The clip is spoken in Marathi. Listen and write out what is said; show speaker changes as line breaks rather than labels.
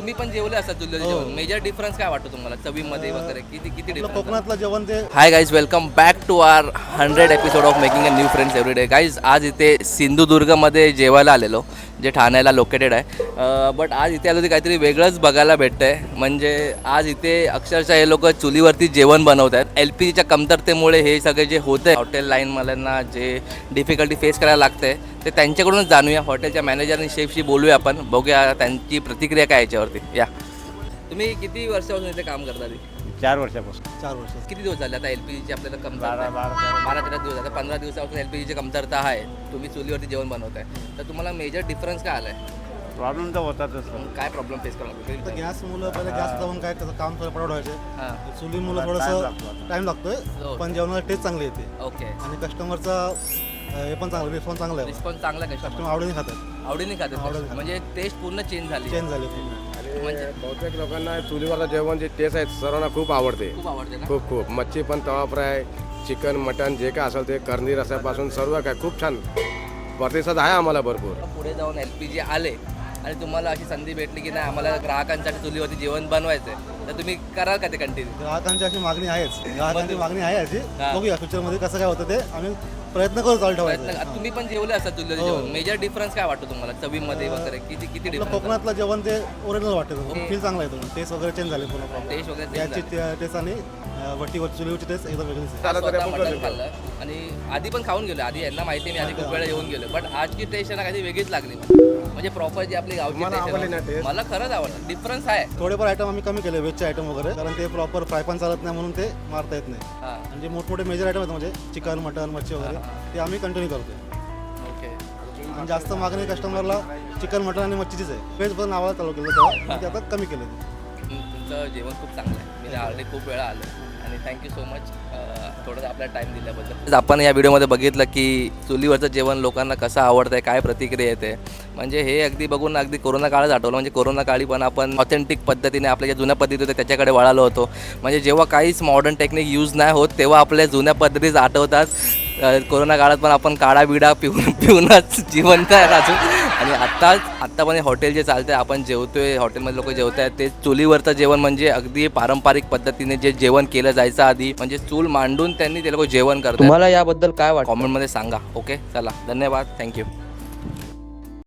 तुम्ही पण जेवले असता चुलीवरती जेवण. मेजर डिफरन्स काय वाटतो तुम्हाला चवीमध्ये वगैरे? किती डिफरन्स?
कोकणातलं जेवण ते
hi guys, welcome back to our 100 episode of making a new friends every day. Guys आज इथे सिंधुदुर्गमध्ये जेवायला आलेलो, जे ठाण्याला लोकेटेड आहे. बट आज इथे आलो ते काहीतरी वेगळंच बघायला भेटतं आहे. म्हणजे आज इथे अक्षरशः हे लोक चुलीवरती जेवण बनवत आहेत. LPGच्या कमतरतेमुळे हे सगळे जे होतं आहे हॉटेल लाईनवाल्यांना जे डिफिकल्टी फेस करायला लागते ते त्यांच्याकडूनच जाणूया. हॉटेलच्या मॅनेजर आणि शेफशी बोलूया आपण, बघूया त्यांची प्रतिक्रिया काय याच्यावरती. या, तुम्ही किती वर्षापासून इथे काम करता?
4 वर्षापासून.
4 वर्ष
किती दिवस झाले आता LPGची आपल्याला कमतरता?
12
12-13 दिवस. आता 15 दिवसापासून LPGची कमतरता आहे. तुम्ही चुलीवरती जेवण बनवताय, तर तुम्हाला मेजर डिफरन्स काय आलाय?
प्रॉब्लेम तर होतातच.
काय प्रॉब्लेम फेस करावा
तर
लागतो?
गॅस मुलं पहिले गॅस जाऊन काय कसं काम थोडं पडवड व्हायचे.
हां,
चुली मुलं
time
थोडंसं
लागतो.
टाइम लागतोय,
हो.
पण जेवणाला टेस्ट चांगली येते
ओके.
आणि कस्टमरचा हे पण चांगलं, रिस्पॉन्स चांगला आहे.
रिस्पॉन्स चांगला
कस्टमर
कस्टमर
आवडीने खातात,
आवडीने खाते,
आवडीने खातात.
म्हणजे टेस्ट पूर्ण चेंज झाली.
चेंज झाले पूर्ण.
म्हणजे
बहुतेक लोकांना चुलीवरचं जेवण जे टेस्ट आहे सर्वांना खूप आवडते.
खूप आवडते ना?
खूप मच्छी पण तवा फ्राय, चिकन मटन जे काय असेल ते करणी रसापासून सर्व काय खूप छान प्रतिसाद आहे आम्हाला भरपूर.
पुढे जाऊन LPG आले आणि तुम्हाला अशी संधी भेटली की नाही आम्हाला ग्राहकांसाठी चुलीवरती जेवण बनवायचं आहे, तर तुम्ही कराल का ते कंटिन्यू?
ग्राहकांची अशी मागणी आहेच, ग्राहकांची मागणी आहे अशी.
हां.
बघूया फ्युचरमध्ये कसं काय होतं ते आम्ही प्रयत्न करू चालू ठेवायचं.
प्रयत्न. तुम्ही पण जेवले असता चुलीवरती
हो.
जेवण. मेजर डिफरन्स काय वाटतो तुम्हाला चवीमध्ये वगैरे? किती
आपलं
डिफरन्स?
कोकणातलं जेवण ते ओरिजिनल वाटतं, फील चांगला येतो. टेस्ट वगैरे चेंज झाले पूर्ण प्रॉब्लेम.
टेस्ट वगैरे change
याची टेस्ट आणि वरची चुलीवरची टेस्ट एकदम वेगळीच आहे.
झालं तर
स्वतः
आपण
मटण
करू शकतो.
खाल्लं आणि आधी पण खाऊन गेलो. आधी यांना माहिती आहे, मी आधी खूप वेळा येऊन गेलो, बट आजची टेस्ट आहे ना काहीतरी वेगळीच लागली. म्हणजे प्रॉपर जी आपली गावची
तुम्हाला आवडली ना
टेस्ट आहे,
taste?
मला खरंच आवडलं. डिफरन्स आहे.
थोडेफार आयटम आम्ही कमी केले, व्हेजचे आयटम वगैरे, कारण ते प्रॉपर फ्राय पण चालत नाही म्हणून ते मारता येत नाही.
हां,
म्हणजे मोठमोठे मेजर आयटम आहेत, म्हणजे चिकन मटन मच्छी वगैरे, ते आम्ही कंटिन्यू करतो.
ओके.
आणि जास्त मागणी कस्टमरला चिकन मटन आणि मच्छीचीच आहे. व्हेज पण नावाला चालू केलं तेव्हा, ते आता कमी केलं ते.
तुमचं जेवण खूप चांगलं आहे. मी ऑलरेडी खूप वेळा आलो आणि थँक्यू सो मच थोडंसं आपला टाईम दिल्याबद्दल. आपण या व्हिडिओमध्ये बघितलं की चुलीवरचं जेवण लोकांना कसं आवडतं आहे, काय प्रतिक्रिया येते. म्हणजे हे अगदी बघून अगदी कोरोना काळच आठवलं. म्हणजे कोरोना काळी पण आपण ऑथेंटिक पद्धतीने आपल्या ज्या जुन्या पद्धती होत्या त्याच्याकडे वळालो होतो. म्हणजे जेव्हा काहीच मॉडर्न टेक्निक यूज नाही होत तेव्हा आपल्या जुन्या पद्धतीच आठवतात. कोरोना काळात पण आपण काढा बिडा पिऊनच जिवंत आहे अजून. आणि आत्ता पण हॉटेल जे चालतं आहे, आपण जेवतोय, हॉटेलमध्ये लोक जेवत आहेत, ते चुलीवरचं जेवण म्हणजे अगदी पारंपरिक पद्धतीने जे जेवण केलं जायचं आधी, म्हणजे चूल मांडून त्यांनी ते लोक जेवण करतात. तुम्हाला याबद्दल काय वाटतं कॉमेंटमध्ये सांगा. ओके, चला, धन्यवाद, थँक्यू.